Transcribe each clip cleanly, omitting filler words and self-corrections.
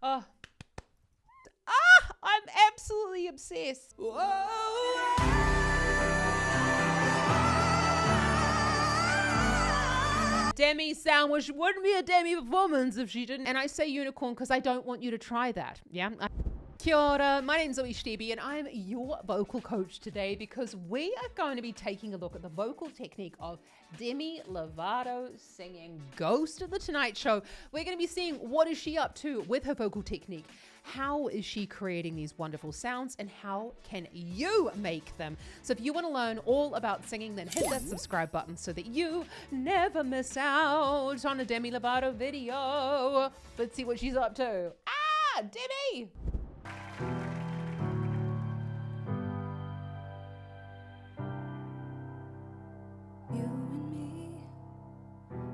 Oh, I'm absolutely obsessed. Demi sound, which wouldn't be a Demi performance if she didn't. And I say unicorn because I don't want you to try that. Yeah. Kia ora, my name's Zoe Stebe and I'm your vocal coach today because we are going to be taking a look at the vocal technique of Demi Lovato singing Ghost of the Tonight Show. We're going to be seeing what is she up to with her vocal technique. How is she creating these wonderful sounds and how can you make them? So if you want to learn all about singing, then hit that subscribe button so that you never miss out on a Demi Lovato video. Let's see what she's up to. Ah, Demi! You and me,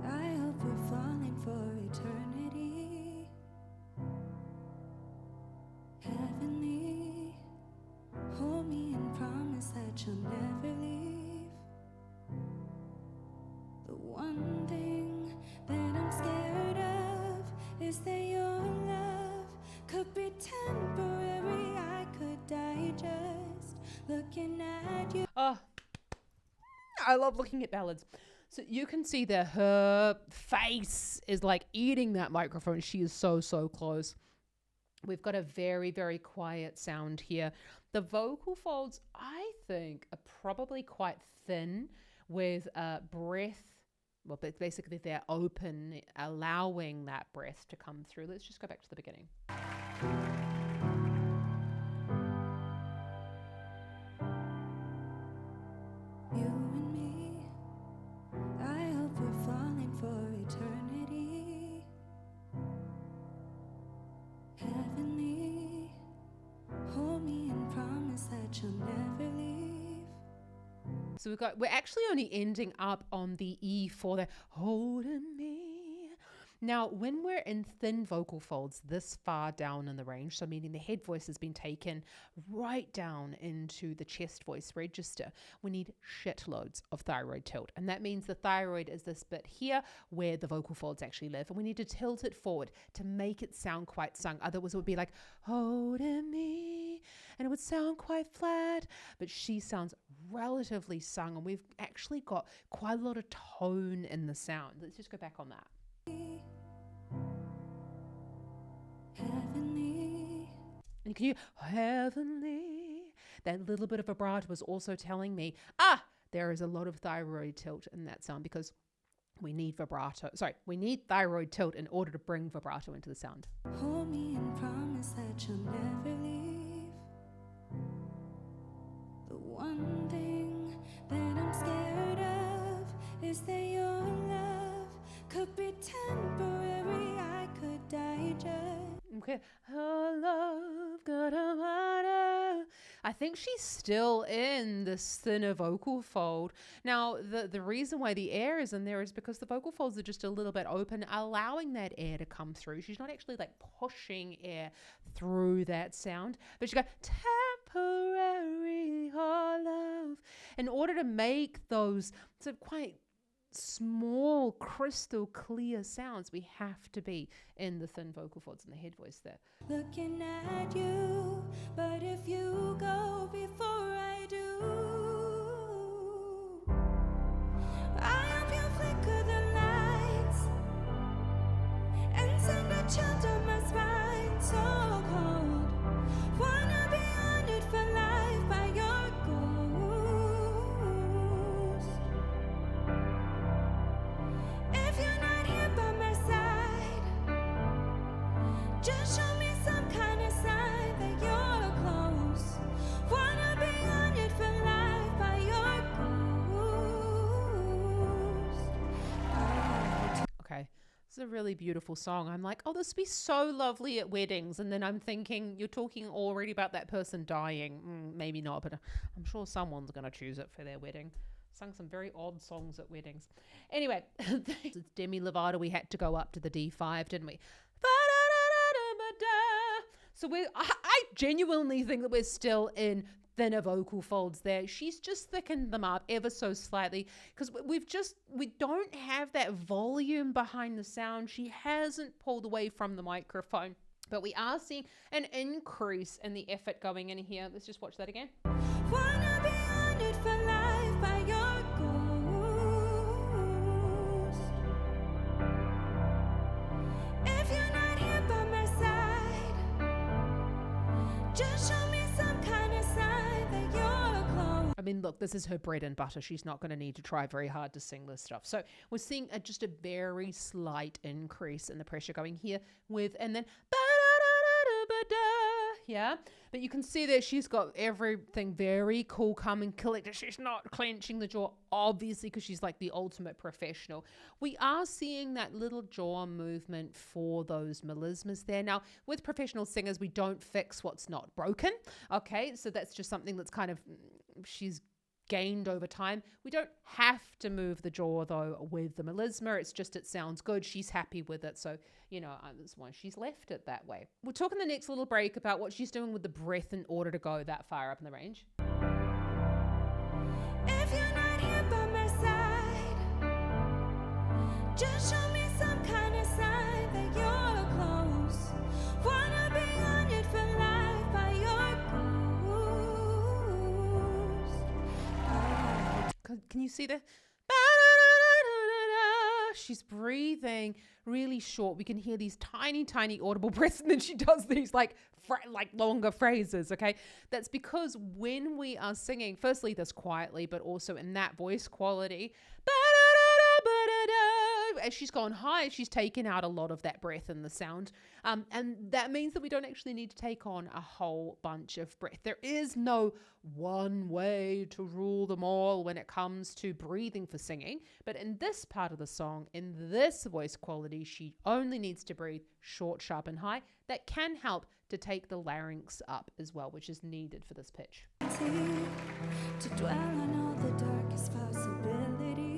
I hope we're falling for eternity. Heavenly, hold me and promise that you'll never leave. The one thing that I'm scared of is that your love could be temporary. I could die just looking at you. Oh, I love looking at ballads. So you can see that her face is like eating that microphone. She is so close. We've got a very, very quiet sound here. The vocal folds, I think, are probably quite thin with breath. Well, basically they're open, allowing that breath to come through. Let's just go back to the beginning. You and me, I hope we're falling for eternity. Heavenly, hold me and promise that you'll never leave. So we're actually only ending up on the E for the holding me. Now, when we're in thin vocal folds this far down in the range, so meaning the head voice has been taken right down into the chest voice register, we need shitloads of thyroid tilt. And that means the thyroid is this bit here where the vocal folds actually live. And we need to tilt it forward to make it sound quite sung. Otherwise it would be like, holding me, and it would sound quite flat. But she sounds relatively sung, and we've actually got quite a lot of tone in the sound. Let's just go back on that. Heavenly, And can you, heavenly, that little bit of vibrato was also telling me, there is a lot of thyroid tilt in that sound because we need we need thyroid tilt in order to bring vibrato into the sound. hold me and promise that you'll never leave. The one thing that I'm scared of is that your love could be temporary. I could die just. Okay. Oh, love, got a matter. I think she's still in this thinner vocal fold. Now, the reason why the air is in there is because the vocal folds are just a little bit open, allowing that air to come through. She's not actually like pushing air through that sound, but she got temporary, oh, love. In order to make those sort of quite small, crystal clear sounds, we have to be in the thin vocal folds and the head voice there. Looking at you, but if you go before I do, I hope you flicker the lights and send a chill down my spine. So cold, wanna be on it for life by your ghost. If you're not here by my side, just show me some kind of sign that you're close. Wanna be on it for life by your ghost. Okay, it's a really beautiful song. I'm like, oh, this would be so lovely at weddings. And then I'm thinking, you're talking already about that person dying. Maybe not, but I'm sure someone's going to choose it for their wedding. Sung some very odd songs at weddings. Anyway, it's Demi Lovato. We had to go up to the D5, didn't we? So I genuinely think that we're still in thinner vocal folds there. She's just thickened them up ever so slightly because we don't have that volume behind the sound. She hasn't pulled away from the microphone. But we are seeing an increase in the effort going in here. Let's just watch that again. Wanna be honored for life by your ghost. If you're not here by my side, just show me some kind of sign that you're close. I mean, look, this is her bread and butter. She's not going to need to try very hard to sing this stuff. So we're seeing just a very slight increase in the pressure going here with, and then yeah, but you can see that she's got everything very cool, calm and collected. She's not clenching the jaw, obviously, because she's like the ultimate professional. We are seeing that little jaw movement for those melismas there. Now, with professional singers, we don't fix what's not broken. Okay, so that's just something that's kind of, she's gained over time. We don't have to move the jaw though with the melisma. It's just, it sounds good. She's happy with it. So, you know, that's why she's left it that way. We'll talk in the next little break about what she's doing with the breath in order to go that far up in the range. If you're not here by my side, just show me some kind of sign that you're close. Wanna be honored for life by your ghost. Can you see the? She's breathing really short. We can hear these tiny, tiny audible breaths, and then she does these like longer phrases. Okay, that's because when we are singing, firstly this quietly, but also in that voice quality, as she's gone high, she's taken out a lot of that breath in the sound. And that means that we don't actually need to take on a whole bunch of breath. There is no one way to rule them all when it comes to breathing for singing. But in this part of the song, in this voice quality, she only needs to breathe short, sharp, and high. That can help to take the larynx up as well, which is needed for this pitch. To dwell on all the darkest possibilities.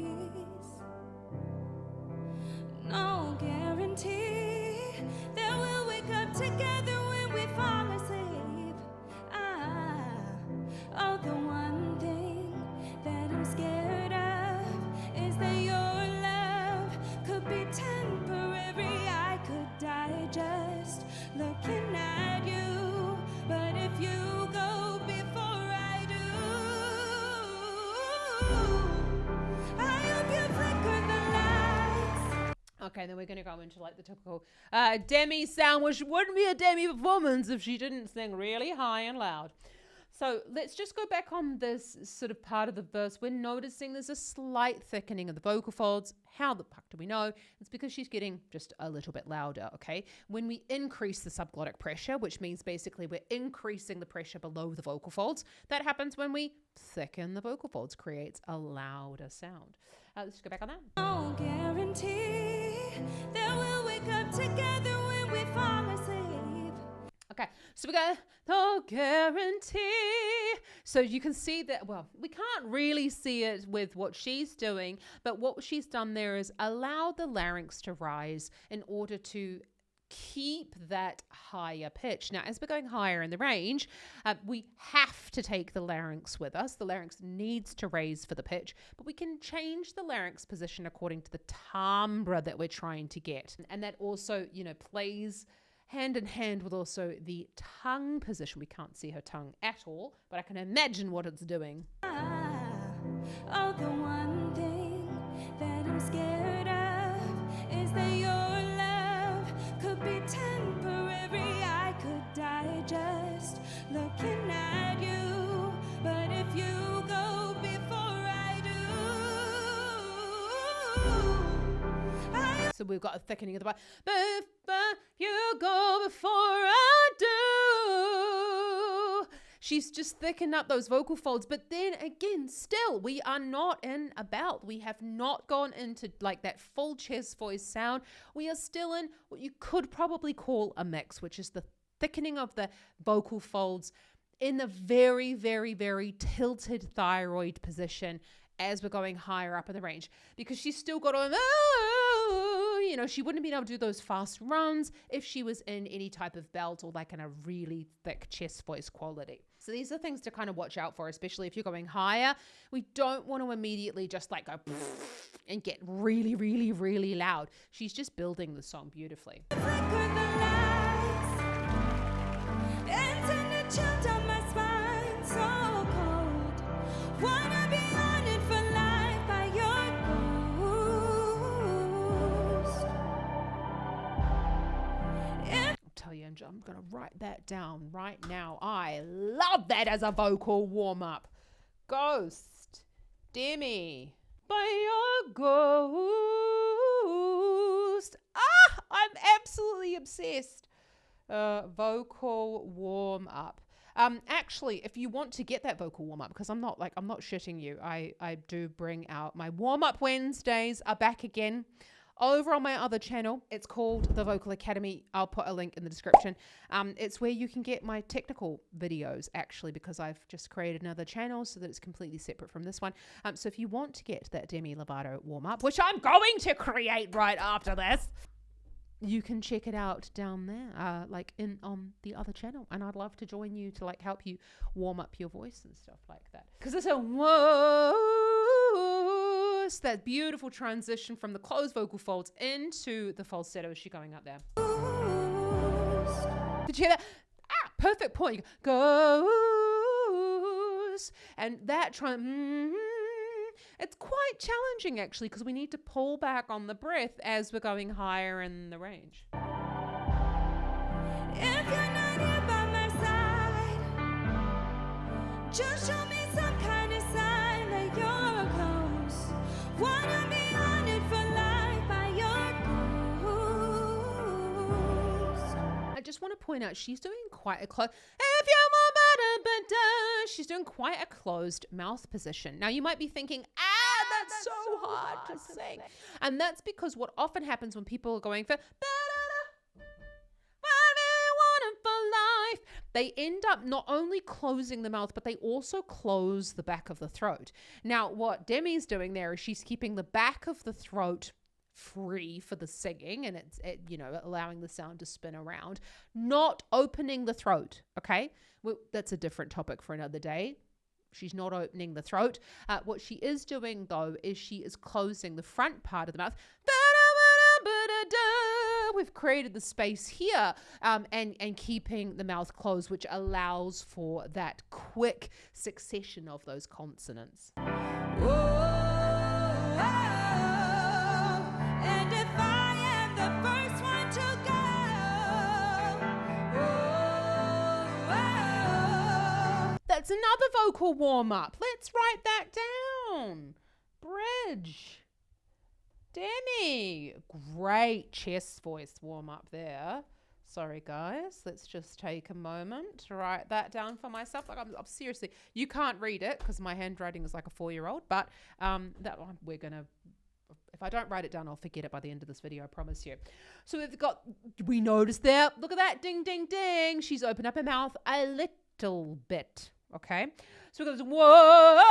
No guarantee that we'll wake up together when we fall asleep. Oh, the one thing that I'm scared of is that your love could be temporary. I could die just looking at you, but if you go before I do, I hope you flicker the lights. Okay, then we're going to go into like the typical Demi sound, which wouldn't be a Demi performance if she didn't sing really high and loud. So let's just go back on this sort of part of the verse. We're noticing there's a slight thickening of the vocal folds. How the fuck do we know? It's because she's getting just a little bit louder, okay? When we increase the subglottic pressure, which means basically we're increasing the pressure below the vocal folds, that happens when we thicken the vocal folds, creates a louder sound. Let's just go back on that. No guarantee that we'll wake up together when we fall asleep. Okay, so we got no guarantee. So you can see that, well, we can't really see it with what she's doing, but what she's done there is allow the larynx to rise in order to keep that higher pitch. Now, as we're going higher in the range, we have to take the larynx with us. The larynx needs to raise for the pitch, but we can change the larynx position according to the timbre that we're trying to get. And that also, you know, plays hand in hand with also the tongue position. We can't see her tongue at all, but I can imagine what it's doing. Oh, the one thing that I'm scared of is that your love could be temporary. I could die just looking at you, but if you go before I do, so we've got a thickening of the body. You go before I do. She's just thickened up those vocal folds. But then again, still, we are not in a belt. We have not gone into like that full chest voice sound. We are still in what you could probably call a mix, which is the thickening of the vocal folds in the very, very, very tilted thyroid position as we're going higher up in the range, because she's still got on, you know, she wouldn't have been able to do those fast runs if she was in any type of belt or like in a really thick chest voice quality. So these are things to kind of watch out for, especially if you're going higher. We don't want to immediately just like go and get really, really, really loud. She's just building the song beautifully. flicker the lights. and I'm going to write that down right now. I love that as a vocal warm-up. Ghost, Demi, by your ghost. I'm absolutely obsessed. Vocal warm-up. Actually, if you want to get that vocal warm-up, because I'm not shitting you, I do bring out my warm-up Wednesdays are back again over on my other channel. It's called The Vocal Academy. I'll put a link in the description. It's where you can get my technical videos, actually, because I've just created another channel so that it's completely separate from this one. So if you want to get that Demi Lovato warm-up, which I'm going to create right after this, you can check it out down there, like on the other channel. And I'd love to join you to like help you warm up your voice and stuff like that. Because it's a whoa, that beautiful transition from the closed vocal folds into the falsetto as you're going up there. Did you hear that? Perfect point. Goes. And that it's quite challenging actually, because we need to pull back on the breath as we're going higher in the range. If you're not here by my side, just show me some kind of sign that you're close. Wanna be honored for life by your ghost. I just want to point out she's doing quite a close. If you want she's doing quite a closed mouth position. Now you might be thinking, that's so hard to sing. And that's because what often happens when people are going for life, they end up not only closing the mouth, but they also close the back of the throat. Now, what Demi's doing there is she's keeping the back of the throat free for the singing, and it's allowing the sound to spin around, not opening the throat. Okay, well, that's a different topic for another day. She's not opening the throat. What she is doing though is she is closing the front part of the mouth. We've created the space here, and keeping the mouth closed, which allows for that quick succession of those consonants. That's another vocal warm-up. Let's write that down. Bridge. Demi. Great chest voice warm-up there. Sorry, guys. Let's just take a moment to write that down for myself. Like I'm seriously, you can't read it because my handwriting is like a 4-year-old, but that one we're going to, if I don't write it down, I'll forget it by the end of this video, I promise you. So we noticed there, look at that, ding, ding, ding. She's opened up her mouth a little bit. Okay, so it goes, whoa.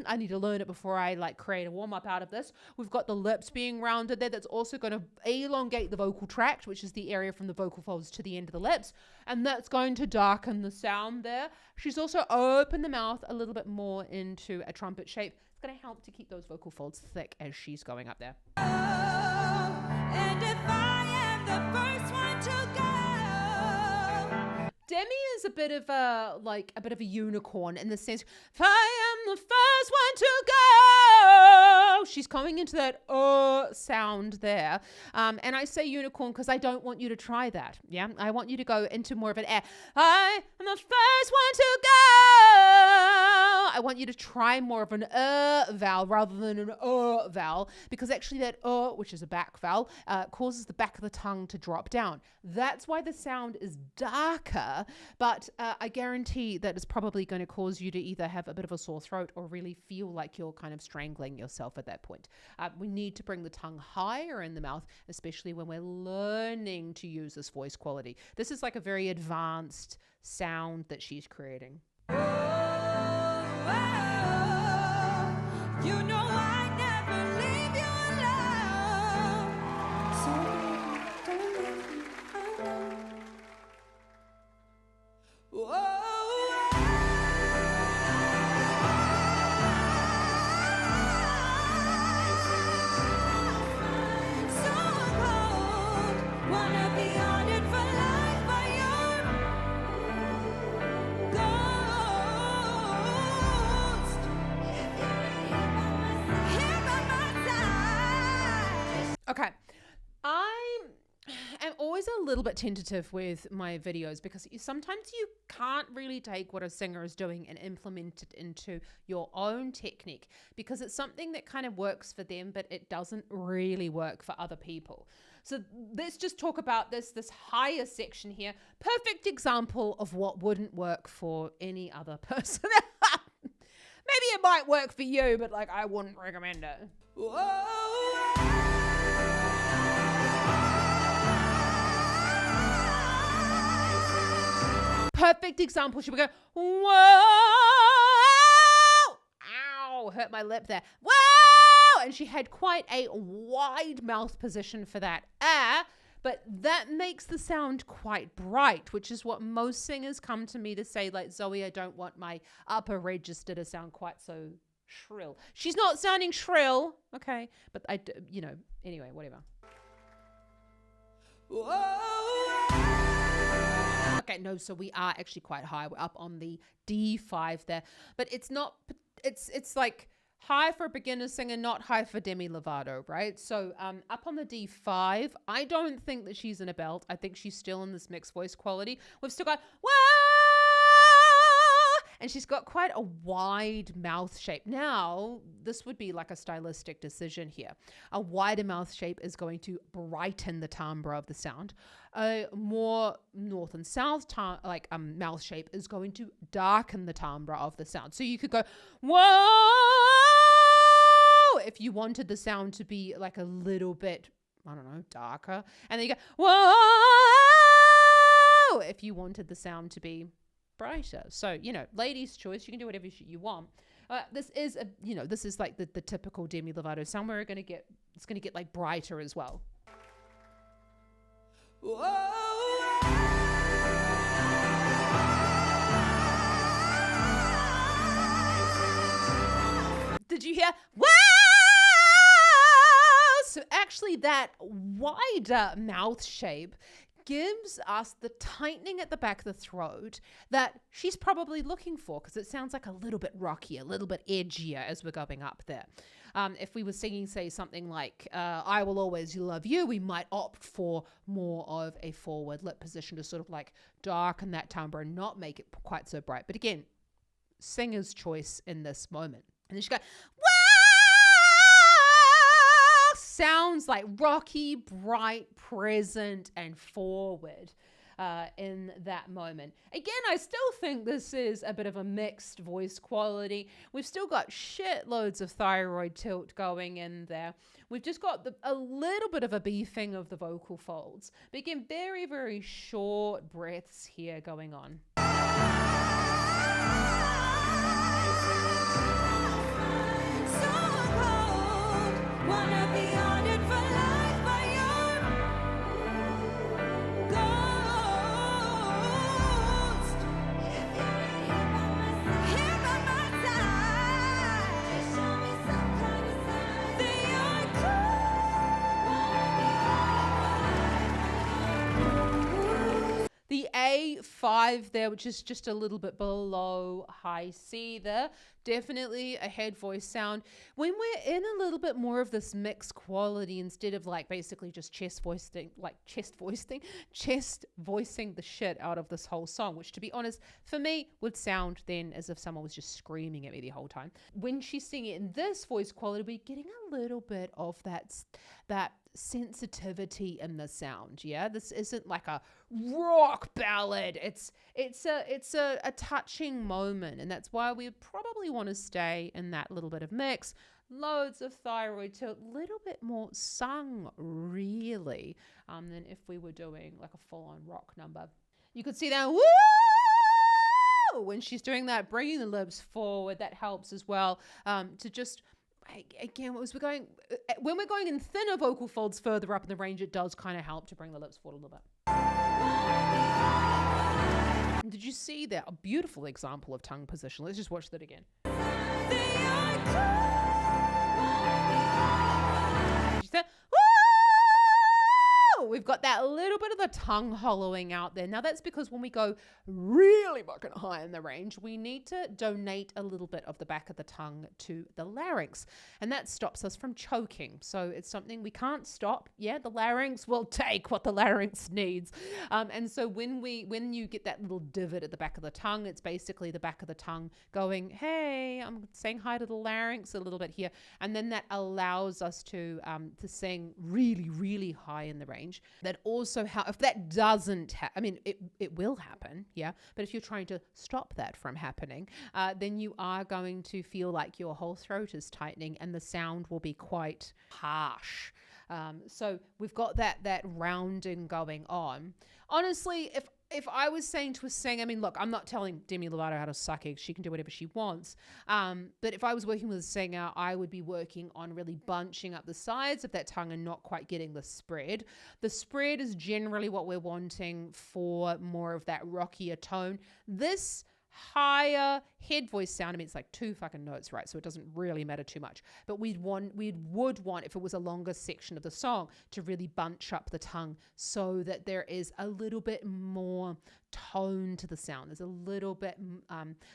I need to learn it before I like create a warm-up out of this. We've got the lips being rounded there. That's also going to elongate the vocal tract, which is the area from the vocal folds to the end of the lips. And that's going to darken the sound there. She's also opened the mouth a little bit more into a trumpet shape. It's going to help to keep those vocal folds thick as she's going up there. And if I am the first one to go. Demi is a bit of a unicorn in the sense, if I am the first one to go, she's coming into that sound there. And I say unicorn because I don't want you to try that. Yeah, I want you to go into more of an air. I am the first one to go. I want you to try more of an vowel rather than an vowel, because actually that which is a back vowel, causes the back of the tongue to drop down. That's why the sound is darker, but I guarantee that it's probably going to cause you to either have a bit of a sore throat or really feel like you're kind of strangling yourself at that point. We need to bring the tongue higher in the mouth, especially when we're learning to use this voice quality. This is like a very advanced sound that she's creating. You know I never leave you alone, so don't leave me alone. So cold, wanna be honored for life by your ghost. always a little bit tentative with my videos because sometimes you can't really take what a singer is doing and implement it into your own technique because it's something that kind of works for them, but it doesn't really work for other people. So let's just talk about this higher section here. Perfect example of what wouldn't work for any other person. Maybe it might work for you, but like I wouldn't recommend it. Perfect example. Should we go, whoa, ow, hurt my lip there. Whoa, and she had quite a wide mouth position for that. But that makes the sound quite bright, which is what most singers come to me to say, like, Zoe, I don't want my upper register to sound quite so shrill. She's not sounding shrill, okay? But anyway, whatever. Okay, no, so we are actually quite high. We're up on the D5 there, but it's not, it's like high for a beginner singer, not high for Demi Lovato, right? So up on the D5, I don't think that she's in a belt. I think she's still in this mixed voice quality. We've still got, whoa! And she's got quite a wide mouth shape. Now, this would be like a stylistic decision here. A wider mouth shape is going to brighten the timbre of the sound. A more north and south mouth shape is going to darken the timbre of the sound. So you could go, whoa, if you wanted the sound to be like a little bit, I don't know, darker. And then you go, whoa, if you wanted the sound to be brighter. So, ladies' choice, you can do whatever you want. This is like the typical Demi Lovato sound where it's going to get like brighter as well. Did you hear? Wow! So actually that wider mouth shape gives us the tightening at the back of the throat that she's probably looking for because it sounds like a little bit rockier, a little bit edgier as we're going up there. If we were singing, say, something like I Will Always Love You, we might opt for more of a forward lip position to sort of like darken that timbre and not make it quite so bright. But again, singer's choice in this moment. And then she goes, wow! Sounds like rocky, bright, present, and forward in that moment. Again, I still think this is a bit of a mixed voice quality. We've still got shitloads of thyroid tilt going in there. We've just got a little bit of a beefing of the vocal folds. But again, very, very short breaths here going on. The A5 there, which is just a little bit below high C there, definitely a head voice sound. When we're in a little bit more of this mixed quality, instead of like basically just chest voicing the shit out of this whole song, which to be honest, for me would sound then as if someone was just screaming at me the whole time. When she's singing in this voice quality, we're getting a little bit of that sensitivity in the sound. Yeah, this isn't like a rock ballad. It's a touching moment, and that's why we probably want to stay in that little bit of mix. Loads of thyroid tilt, little bit more sung really than if we were doing like a full-on rock number. You could see that woo when she's doing that, bringing the lips forward. That helps as well to just. Again, when we're going in thinner vocal folds further up in the range, it does kind of help to bring the lips forward a little bit. Did you see that? A beautiful example of tongue position. Let's just watch that again. we've got that little bit of the tongue hollowing out there. Now that's because when we go really fucking high in the range, we need to donate a little bit of the back of the tongue to the larynx, and that stops us from choking. So it's something we can't stop. Yeah, the larynx will take what the larynx needs. And so when you get that little divot at the back of the tongue, it's basically the back of the tongue going, hey, I'm saying hi to the larynx a little bit here. And then that allows us to sing really, really high in the range. That also, if that doesn't happen, it will happen, yeah. But if you're trying to stop that from happening, then you are going to feel like your whole throat is tightening and the sound will be quite harsh. So we've got that rounding going on. Honestly, if I was saying to a singer, look, I'm not telling Demi Lovato how to suck eggs. She can do whatever she wants. But if I was working with a singer, I would be working on really bunching up the sides of that tongue and not quite getting the spread. The spread is generally what we're wanting for more of that rockier tone. This higher head voice sound, it's like 2 fucking notes, right? So it doesn't really matter too much. But we would want, if it was a longer section of the song, to really bunch up the tongue so that there is a little bit more tone to the sound. There's a little bit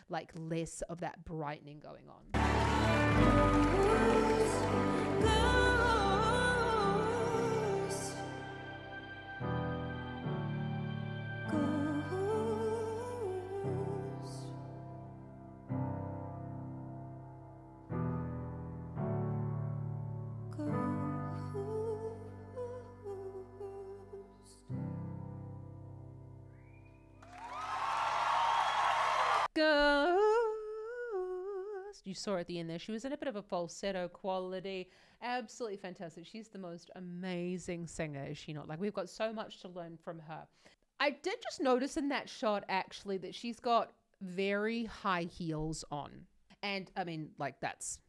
like less of that brightening going on. You saw at the end there, she was in a bit of a falsetto quality. Absolutely fantastic. She's the most amazing singer, is she not? Like, we've got so much to learn from her. I did just notice in that shot, actually, that she's got very high heels on. And like, that's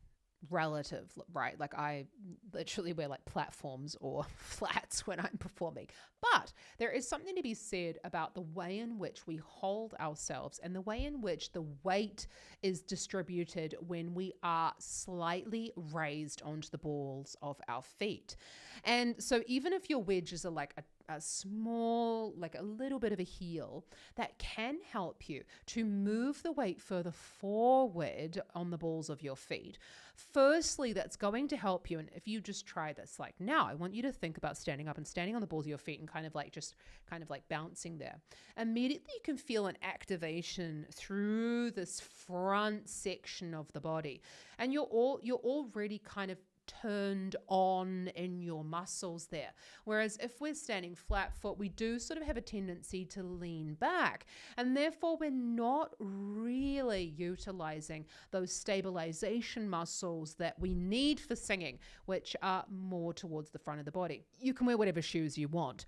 relative, right? Like, I literally wear like platforms or flats when I'm performing. But there is something to be said about the way in which we hold ourselves and the way in which the weight is distributed when we are slightly raised onto the balls of our feet. And so even if your wedges are like a small, like a little bit of a heel, that can help you to move the weight further forward on the balls of your feet. Firstly, that's going to help you. And if you just try this, like now, I want you to think about standing up and standing on the balls of your feet and kind of like bouncing there. Immediately you can feel an activation through this front section of the body. And you're already kind of turned on in your muscles there. Whereas if we're standing flat foot, we do sort of have a tendency to lean back, and therefore we're not really utilizing those stabilization muscles that we need for singing, which are more towards the front of the body. You can wear whatever shoes you want,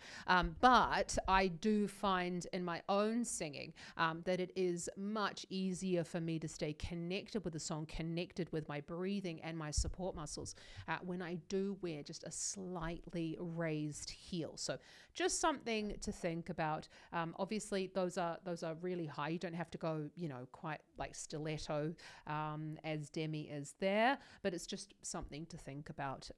but I do find in my own singing that it is much easier for me to stay connected with the song, connected with my breathing and my support muscles, when I do wear just a slightly raised heel. So just something to think about. Obviously, those are really high. You don't have to go, quite like stiletto as Demi is there, but it's just something to think about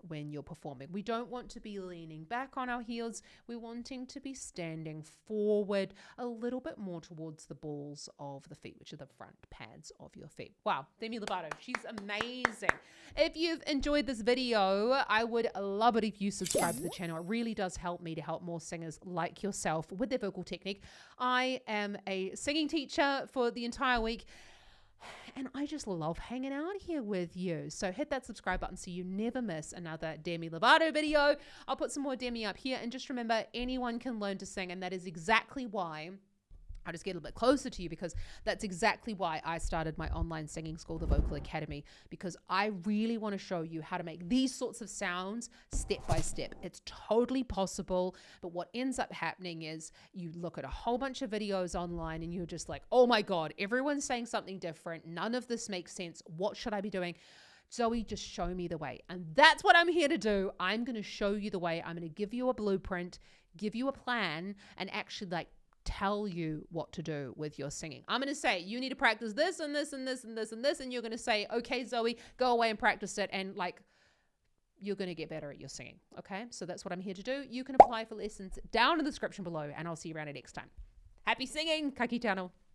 when you're performing. We don't want to be leaning back on our heels. We're wanting to be standing forward a little bit more towards the balls of the feet, which are the front pads of your feet. Wow, Demi Lovato, she's amazing. If you've enjoyed this video, I would love it if you subscribe to the channel. It really does help me to help more singers like yourself with their vocal technique. I am a singing teacher for the entire week, and I just love hanging out here with you. So hit that subscribe button so you never miss another Demi Lovato video. I'll put some more Demi up here, and just remember, anyone can learn to sing, and that is exactly why I just get a little bit closer to you, because that's exactly why I started my online singing school, the Vocal Academy, because I really want to show you how to make these sorts of sounds step by step. It's totally possible, but what ends up happening is you look at a whole bunch of videos online and you're just like, oh my God, everyone's saying something different. None of this makes sense. What should I be doing? Zoe, just show me the way. And that's what I'm here to do. I'm going to show you the way. I'm going to give you a blueprint, give you a plan, and actually tell you what to do with your singing. I'm going to say, you need to practice this and this and this and this and this. And you're going to say, okay, Zoe, go away and practice it. And you're going to get better at your singing. Okay, so that's what I'm here to do. You can apply for lessons down in the description below, and I'll see you around it next time. Happy singing, Ka kite anō.